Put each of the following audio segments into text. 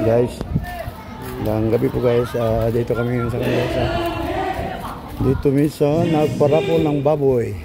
Guys, ng gabi po guys, dito kami sa kanila dito minsan nagparapol ng baboy.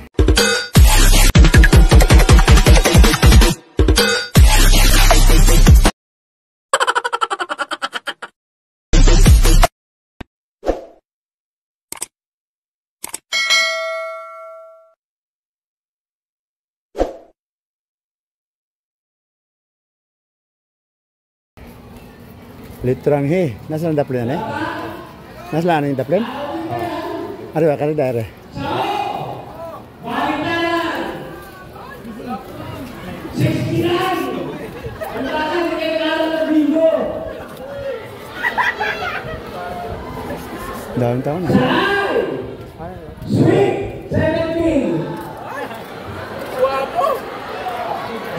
Litrang he, nasa ang daplin na eh? Nasa ang daplin? Ano ba, kada dahil eh? Dahil taon na. Sweet 17.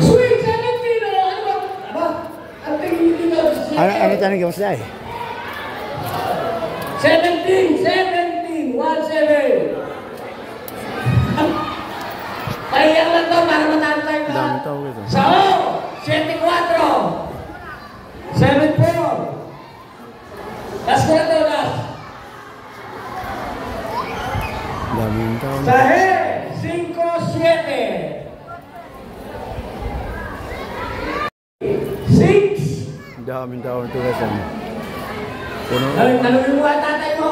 Sweet 17. Ano tayo nagawin sila eh? 17. 17. 1-7. Pahiyang lang to para matantay ka. Dami tao ito. Sao. 7-4. 7-4. Last ko na to, last. Dami tao. Sahe. 5-7. 6. Daming tao ito guys. Puno. Tanungin mo ang tatay mo.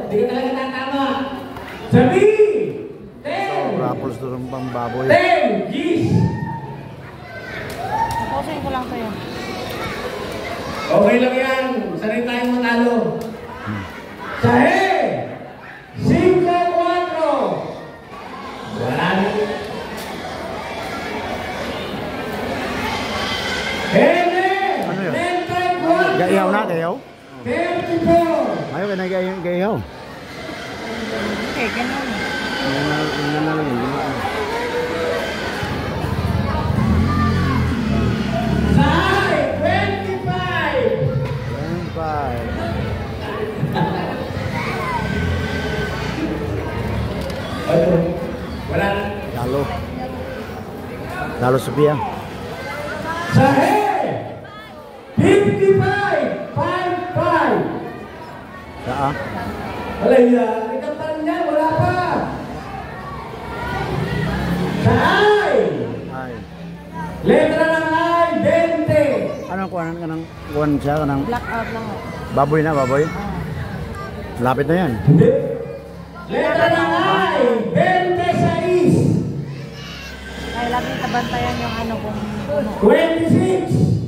Di ka talaga tatama. Sabi! 10! Rappels doon pang baboy. 10! Gis! Naposin ko lang sa'yo. Okay lang yan. Sanay tayong matalo. Sahe! 5-4! Wala na. Ano yun? Gayaw na, gayaw? 34! Ayaw ka na gayaw. Okay, ganun. Ano na lang yun? Sahay! 25! 25. Wala na. Lalo Sophia. Sahe! 55! 5-5! Saan? Wala yan. Ikaw pa rin yan. Wala pa. Sahay! Ay. Letra ng ay. 20! Anong kuhanan ka ng kuhan siya ka ng Black out lang ako. baboy na baboy? Lapit na yan. Hindi. Letra ng ay. 26! Kaya lagi tabantayan yung ano kung puno. 26!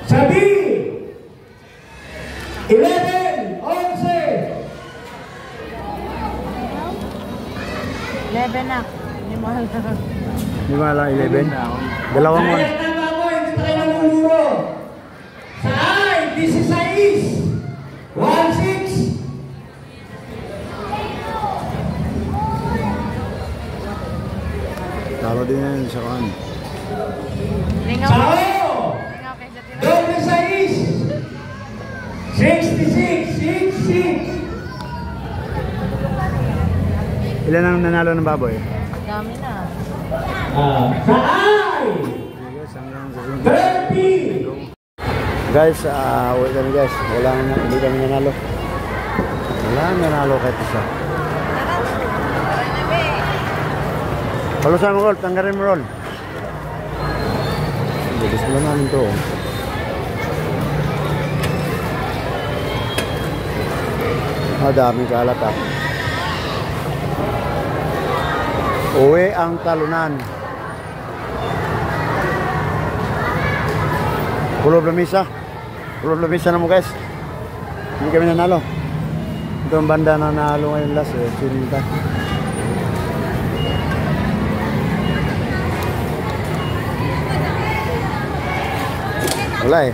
Sabi! 11! 11! 11 na. Hindi mo alam. Di ba lang 11? Dalawang one. Sayang na ba mo? Hindi tayo namumuro. Sa ay, 16. 1-6. Talo din yan sa kuhan. Lingaw. Sao. Lingaw kay sa tira. 26. 66. 66. Ilan ang nanalo ng baboy? Dami na. Sa ay, Guys, hanggang sa 30. guys, uwi kami guys. Wala na, hindi kami nanalo. Wala nang nanalo kahit isa. Palusan mo roll, tanggarin mo roll. Bilis mo namin to. Daming kalat ah. Uwi ang talunan. Pulo lamisa. Pulo lamisa na mo guys. Hindi kami nanalo. Ito ang banda na nanalo ngayon last eh. Sinita. Wala eh.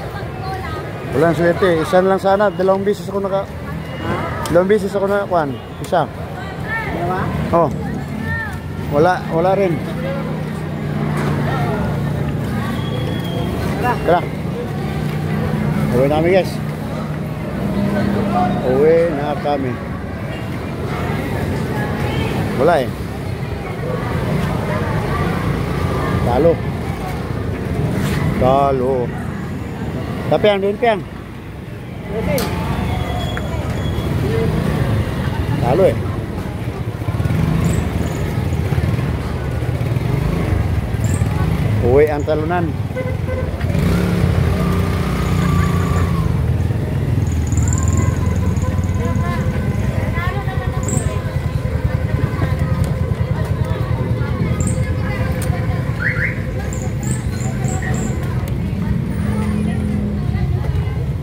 Wala ang swerte. Isa lang sana. Dalawang beses ako dalawang beses ako nakakuan. Isa. Oh. Wala rin. Tara. Uwi na kami guys. Uwi na kami. Wala eh. Talo. Talo. Tapiang, doon piang. Talo eh. Uwi ang talunan.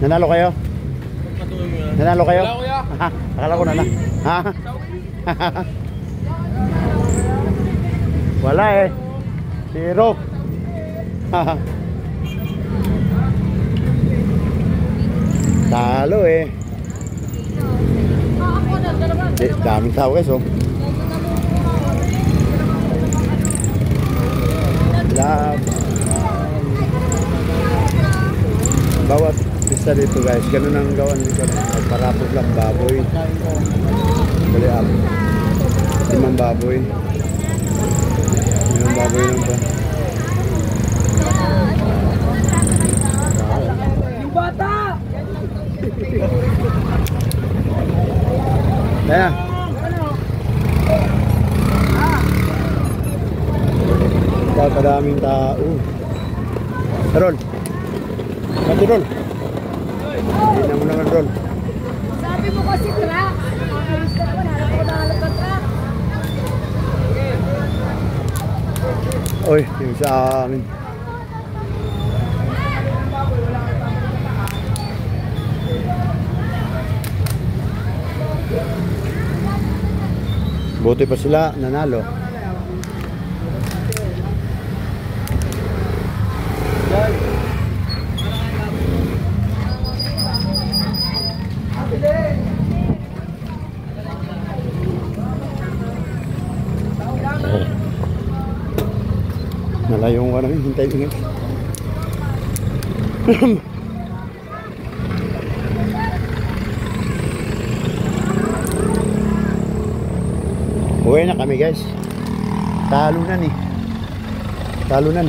Nanalo kayo? Nanalo kayo? Ha? Akala ko na. Ha? Wala eh. Zero. Talo eh. Daming tao guys oh. Bawat isa dito guys, ganun ang gawan dito. Parapot lang baboy. Bali up. 5 baboy. 5 baboy lang pa. Yung bata! Kaya. Kadaming tao. Rol. Pati Rol. Hindi na mo naman Rol. Sabi mo kasi truck. Gusto ko na halap ka truck. Oy, yung sa akin. Buti pa sila nanalo. Nalayong ka namin, hintay-hintay. Uwi na kami guys. Talunan eh. Talunan.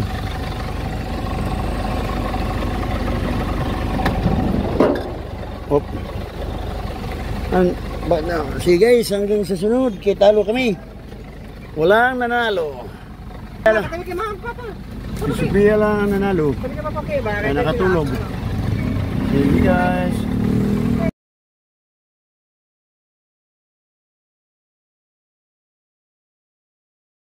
Hop. Sige guys, hanggang sa sunod, kitalo kami. Walang nanalo. Si Sophia lang ang nanalo. Ay nakatulog. Sige guys.